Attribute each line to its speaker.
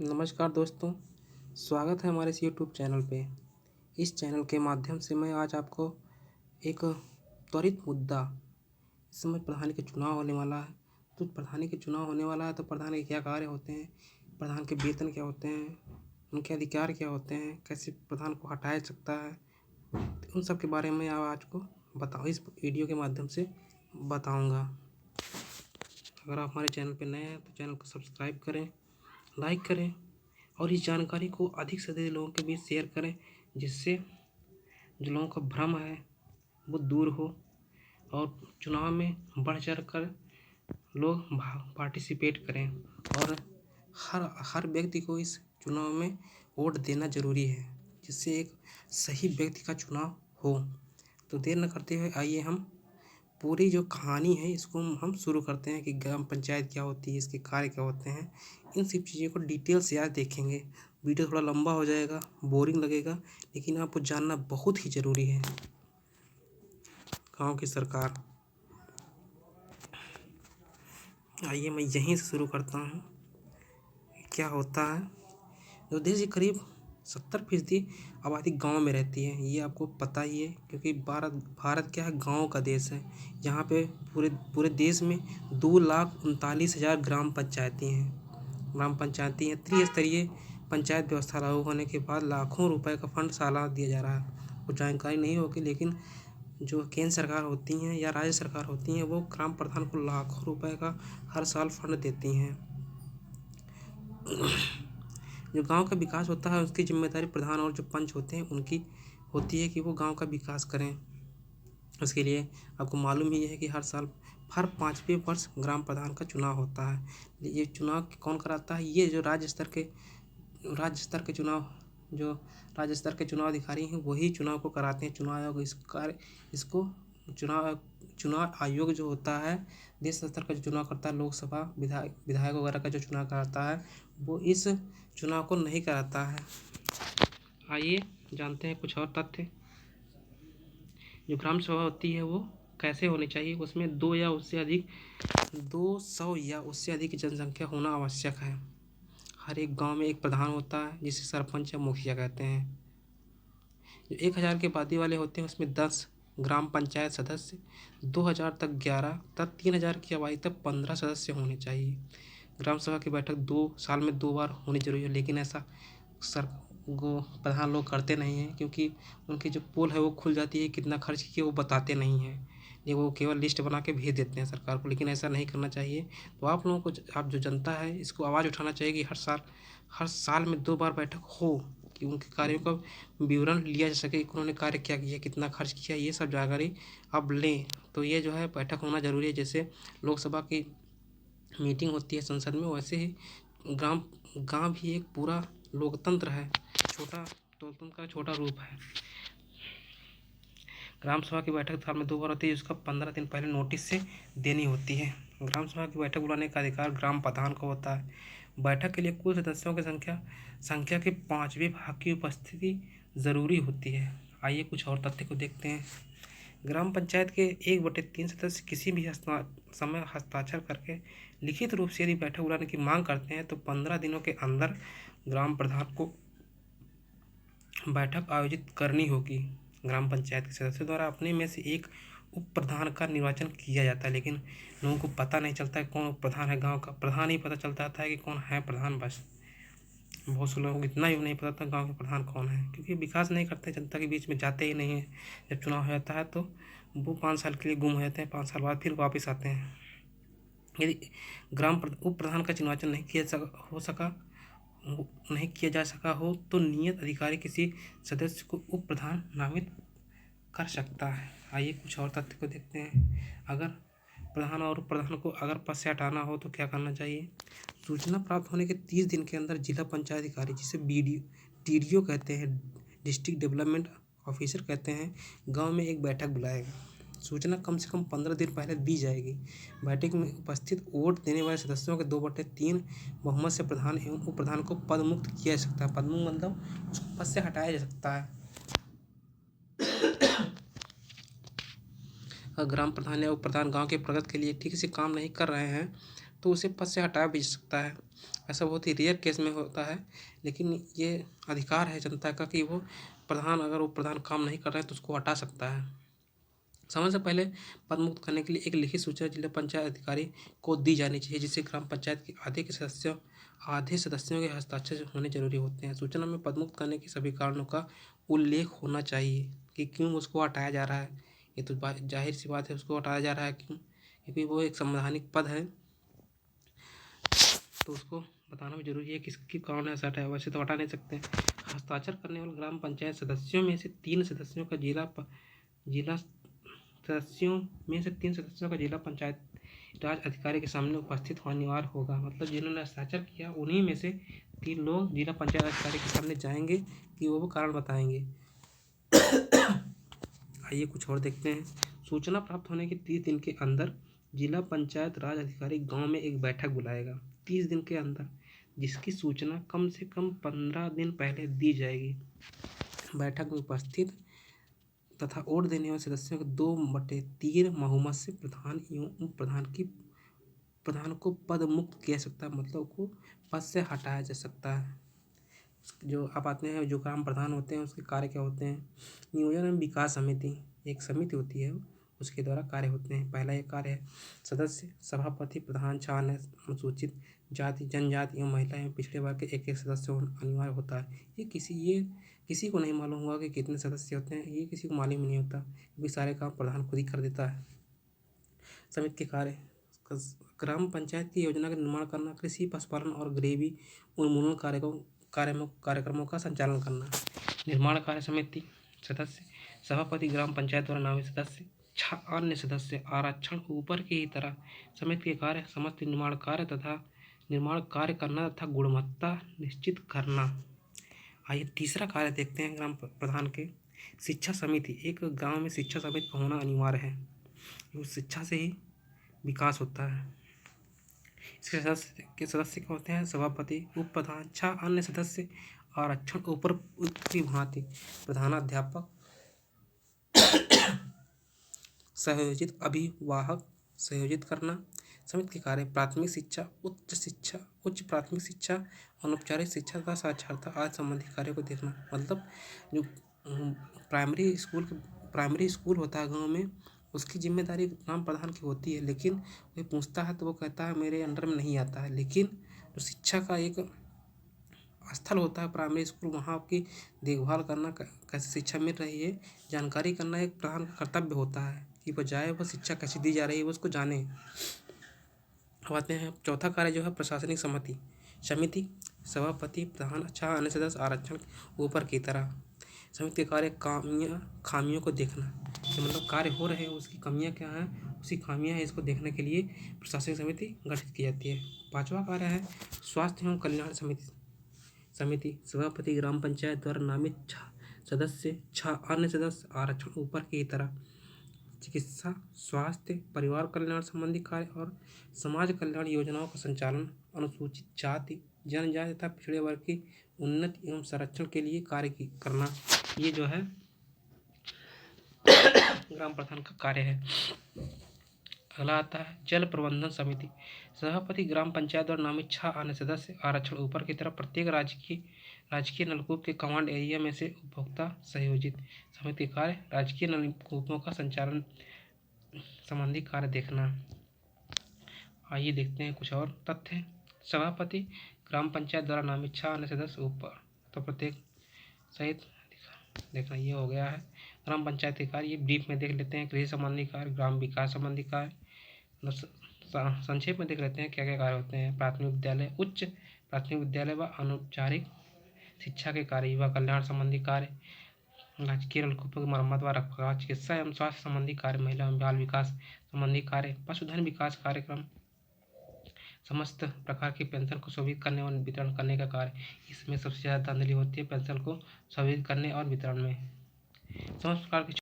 Speaker 1: नमस्कार दोस्तों, स्वागत है हमारे इस यूट्यूब चैनल पे। इस चैनल के माध्यम से मैं आज आपको एक त्वरित मुद्दा, इस समय प्रधानी के चुनाव होने वाला है। तो प्रधानी के चुनाव होने वाला है तो प्रधान के क्या कार्य होते हैं, प्रधान के वेतन क्या होते हैं, उनके अधिकार क्या होते हैं, कैसे प्रधान को हटाया सकता है, तो उन सब के बारे में आज को इस वीडियो के माध्यम से बताऊँगा। अगर आप हमारे चैनल पर नए हैं तो चैनल को सब्सक्राइब करें, लाइक करें और इस जानकारी को अधिक से अधिक लोगों के बीच शेयर करें, जिससे जो लोगों का भ्रम है वो दूर हो और चुनाव में बढ़ चढ़ कर लोग पार्टिसिपेट करें। और हर व्यक्ति को इस चुनाव में वोट देना ज़रूरी है, जिससे एक सही व्यक्ति का चुनाव हो। तो देर न करते हुए आइए हम पूरी जो कहानी है इसको हम शुरू करते हैं कि ग्राम पंचायत क्या होती है, इसके कार्य क्या होते हैं। इन सब चीज़ों को डिटेल से आज देखेंगे। वीडियो थोड़ा लंबा हो जाएगा, बोरिंग लगेगा, लेकिन आपको जानना बहुत ही ज़रूरी है। गांव की सरकार, आइए मैं यहीं से शुरू करता हूँ। क्या होता है, जो देश की करीब 70% आबादी गांव में रहती है, ये आपको पता ही है, क्योंकि भारत क्या है, गांव का देश है। यहाँ पे पूरे देश में 2,39,000 ग्राम पंचायतें हैं। त्रिस्तरीय पंचायत व्यवस्था लागू होने के बाद लाखों रुपए का फंड सालाना दिया जा रहा है। कुछ जानकारी नहीं होगी, लेकिन जो केंद्र सरकार होती हैं या राज्य सरकार होती हैं वो ग्राम प्रधान को लाखों रुपए का हर साल फंड देती हैं। जो गांव का विकास होता है उसकी जिम्मेदारी प्रधान और जो पंच होते हैं उनकी होती है कि वो गांव का विकास करें। उसके लिए आपको मालूम ही है कि हर 5वें वर्ष ग्राम प्रधान का चुनाव होता है। ये चुनाव कौन कराता है? ये जो राज्य स्तर के चुनाव अधिकारी हैं वही चुनाव को कराते हैं। चुनाव आयोग जो होता है, देश स्तर का जो चुनाव करता है, लोकसभा विधायक वगैरह का जो चुनाव कराता है, वो इस चुनाव को नहीं कराता है। आइए जानते हैं कुछ और तथ्य। जो ग्राम सभा होती है वो कैसे होनी चाहिए, उसमें 200 या उससे अधिक जनसंख्या होना आवश्यक है। हर एक गांव में एक प्रधान होता है जिसे सरपंच या मुखिया कहते हैं। जो 1000 की आबादी वाले होते हैं उसमें 10 ग्राम पंचायत सदस्य, 2000 तक 11 तक 3000 की आबादी तक 15 सदस्य होने चाहिए। ग्राम सभा की बैठक 2 साल में 2 बार होनी जरूरी है, लेकिन ऐसा प्रधान लोग करते नहीं हैं, क्योंकि उनकी जो पोल है वो खुल जाती है, कितना खर्च किए वो बताते नहीं हैं। ये वो केवल लिस्ट बना के भेज देते हैं सरकार को, लेकिन ऐसा नहीं करना चाहिए। तो आप लोगों को, आप जो जनता है, इसको आवाज़ उठाना चाहिए कि हर साल में 2 बार बैठक हो, कि उनके कार्यों का विवरण लिया जा सके, उन्होंने कार्य क्या किया, कितना खर्च किया, ये सब जानकारी अब लें। तो ये जो है बैठक होना ज़रूरी है। जैसे लोकसभा की मीटिंग होती है संसद में, वैसे ही गांव भी एक पूरा लोकतंत्र है, लोकतंत्र का छोटा रूप है। ग्राम सभा की बैठक साल में 2 बार होती है, उसका 15 दिन पहले नोटिस से देनी होती है। ग्राम सभा की बैठक बुलाने का अधिकार ग्राम प्रधान को होता है। बैठक के लिए कुल सदस्यों की संख्या के 5वें भाग की उपस्थिति ज़रूरी होती है। आइए कुछ और तथ्य को देखते हैं। ग्राम पंचायत के 1/3 सदस्य किसी भी समय हस्ताक्षर करके लिखित रूप से यदि बैठक बुलाने की मांग करते हैं तो 15 दिनों के अंदर ग्राम प्रधान को बैठक आयोजित करनी होगी। ग्राम पंचायत के सदस्यों द्वारा अपने में से एक उप प्रधान का निर्वाचन किया जाता है, लेकिन लोगों को पता नहीं चलता है कौन उप प्रधान है। गांव का प्रधान ही पता चलता था कि कौन है प्रधान, बस। बहुत से लोगों को इतना ही नहीं पता था गांव के प्रधान कौन है, क्योंकि विकास नहीं करते, जनता के बीच में जाते ही नहीं है। जब चुनाव हो जाता है तो वो 5 साल के लिए गुम हो जाते हैं, 5 साल बाद फिर वापस आते हैं। यदि उप प्रधान का निर्वाचन नहीं किया जा सका हो तो नियत अधिकारी किसी सदस्य को उप प्रधान नामित कर सकता है। आइए कुछ और तथ्य को देखते हैं। अगर प्रधान और उप प्रधान को अगर पद से हटाना हो तो क्या करना चाहिए? सूचना प्राप्त होने के 30 दिन के अंदर जिला पंचायत अधिकारी, जिसे DDO कहते हैं, डिस्ट्रिक्ट डेवलपमेंट ऑफिसर कहते हैं, गांव में एक बैठक बुलाएगा। सूचना कम से कम 15 दिन पहले दी जाएगी। बैठक में उपस्थित वोट देने वाले सदस्यों के 2/3 बहुमत से प्रधान एवं उप प्रधान को पद मुक्त किया जा सकता है। पद मुक्त मतलब उसको पद से हटाया जा सकता है। अगर ग्राम प्रधान या उप प्रधान गाँव के प्रगति के लिए ठीक से काम नहीं कर रहे हैं तो उसे पद से हटाया भी जा सकता है। ऐसा बहुत ही रेयर केस में होता है, लेकिन ये अधिकार है जनता का कि वो अगर वो प्रधान काम नहीं कर रहे हैं तो उसको हटा सकता है। समय से पहले पद मुक्त करने के लिए एक लिखित सूचना जिला पंचायत अधिकारी को दी जानी चाहिए, जिससे ग्राम पंचायत के आधे सदस्यों के हस्ताक्षर होने जरूरी होते हैं। सूचना में पद मुक्त करने के सभी कारणों का उल्लेख होना चाहिए कि क्यों उसको हटाया जा रहा है। ये तो जाहिर सी बात है, उसको हटाया जा रहा है क्यों, क्योंकि वो एक संवैधानिक पद है, तो उसको बताना भी जरूरी है किसके कारण ऐसा हटाया। वैसे तो हटा नहीं सकते। हस्ताक्षर करने वाले ग्राम पंचायत सदस्यों में से 3 सदस्यों का जिला पंचायत राज अधिकारी के सामने उपस्थित होना अनिवार्य होगा। मतलब जिन्होंने हस्ताक्षर किया उन्हीं में से 3 लोग जिला पंचायत अधिकारी के सामने जाएंगे कि वो कारण बताएंगे। आइए कुछ और देखते हैं। सूचना प्राप्त होने के 30 दिन के अंदर जिला पंचायत राज अधिकारी गांव में एक बैठक बुलाएगा। 30 दिन के अंदर, जिसकी सूचना कम से कम 15 दिन पहले दी जाएगी। बैठक में उपस्थित तथा वोट देने वाले सदस्यों के 2/3 बहुमत से प्रधान एवं उप प्रधान को पद मुक्त किया सकता है, मतलब को पद से हटाया जा सकता है। जो अब आते हैं, जो ग्राम प्रधान होते हैं उसके कार्य क्या होते हैं। नियोजन एवं विकास समिति, एक समिति होती है, उसके द्वारा कार्य होते हैं। पहला एक कार्य है सदस्य सभापति प्रधान छान अनुसूचित जाति जनजाति एवं महिला एवं पिछड़े वर्ग के एक सदस्य अनिवार्य होता है। ये किसी को नहीं मालूम हुआ कि कितने सदस्य होते हैं, ये किसी को मालूम ही नहीं होता, क्योंकि सारे काम प्रधान खुद ही कर देता है। समिति के कार्य, ग्राम पंचायत की योजना का निर्माण करना, कृषि पशुपालन और गरीबी उन्मूलन कार्यक्रमों का संचालन करना। निर्माण कार्य समिति सदस्य सभापति ग्राम पंचायत द्वारा नामित सदस्य 6 अन्य सदस्य आरक्षण ऊपर की ही तरह। समिति के कार्य समस्त निर्माण कार्य करना तथा गुणवत्ता निश्चित करना। आइए तीसरा कार्य देखते हैं ग्राम प्रधान के। शिक्षा समिति, एक गांव में शिक्षा समिति का होना अनिवार्य है। उस शिक्षा से ही विकास होता है। इसके सदस्य क्या होते हैं, सभापति उप प्रधान 6 अन्य सदस्य आरक्षण ऊपर की भांति प्रधानाध्यापक संयोजित अभिवाहक संयोजित करना। समिति के कार्य प्राथमिक शिक्षा उच्च प्राथमिक शिक्षा अनौपचारिक शिक्षा तथा साक्षरता आदि संबंधी कार्यों को देखना। मतलब जो प्राइमरी स्कूल होता है गांव में, उसकी जिम्मेदारी ग्राम प्रधान की होती है, लेकिन कोई पूछता है तो वो कहता है मेरे अंडर में नहीं आता है। लेकिन जो शिक्षा का एक स्थल होता है प्राइमरी स्कूल, वहाँ की देखभाल करना, कैसे शिक्षा मिल रही है जानकारी करना एक प्रधान का कर्तव्य होता है, कि बजाय वह शिक्षा कैसी दी जा रही है वो उसको जाने। अब आते हैं चौथा कार्य जो है प्रशासनिक समिति सभापति प्रधान 6 अन्य सदस्य आरक्षण ऊपर की तरह। समिति के कार्य खामियों को देखना, मतलब कार्य हो रहे हैं उसकी कमियां क्या हैं, उसकी खामियां हैं, इसको देखने के लिए प्रशासनिक समिति गठित की जाती है। 5वां कार्य है स्वास्थ्य एवं कल्याण समिति सभापति ग्राम पंचायत द्वारा नामित 6 अन्य सदस्य आरक्षण ऊपर की तरह। चिकित्सा स्वास्थ्य परिवार कल्याण संबंधी कार्य और समाज कल्याण योजनाओं का संचालन, अनुसूचित जाति जनजाति तथा पिछड़े वर्ग की उन्नति एवं संरक्षण के लिए कार्य करना, ये जो है ग्राम प्रधान का कार्य है। अगला आता है जल प्रबंधन समिति सभापति ग्राम पंचायत द्वारा नामित 6 अन्य सदस्य आरक्षण ऊपर की तरफ। प्रत्येक राजकीय नलकूप के कमांड एरिया में से उपभोक्ता संयोजित। समिति कार्य राजकीय नलकूपों का संचालन संबंधी कार्य देखना। आइए देखते हैं कुछ और तथ्य। सभापति ग्राम पंचायत द्वारा नामित 6 अन्य सदस्य ऊपर, तो प्रत्येक सहित देखना, ये हो गया है ग्राम पंचायत के कार्य। ये ब्रीफ में देख लेते हैं। कृषि संबंधी कार्य, ग्राम विकास संबंधी कार्य, संक्षेप में देख लेते हैं क्या क्या कार्य होते हैं। प्राथमिक विद्यालय, उच्च प्राथमिक विद्यालय व अनौपचारिक शिक्षा के कार्य, युवा कल्याण संबंधी कार्य, राजकीय नलकूपों की मरम्मत व रखरखाव, चिकित्सा एवं स्वास्थ्य संबंधी कार्य, महिला एवं बाल विकास संबंधी कार्य, पशुधन विकास कार्यक्रम, समस्त प्रकार की पेंशन को स्वीकृत करने और वितरण करने का कार्य। इसमें सबसे ज़्यादा धांधली होती है पेंशन को स्वीकृत करने और वितरण में। समस्त प्रकार की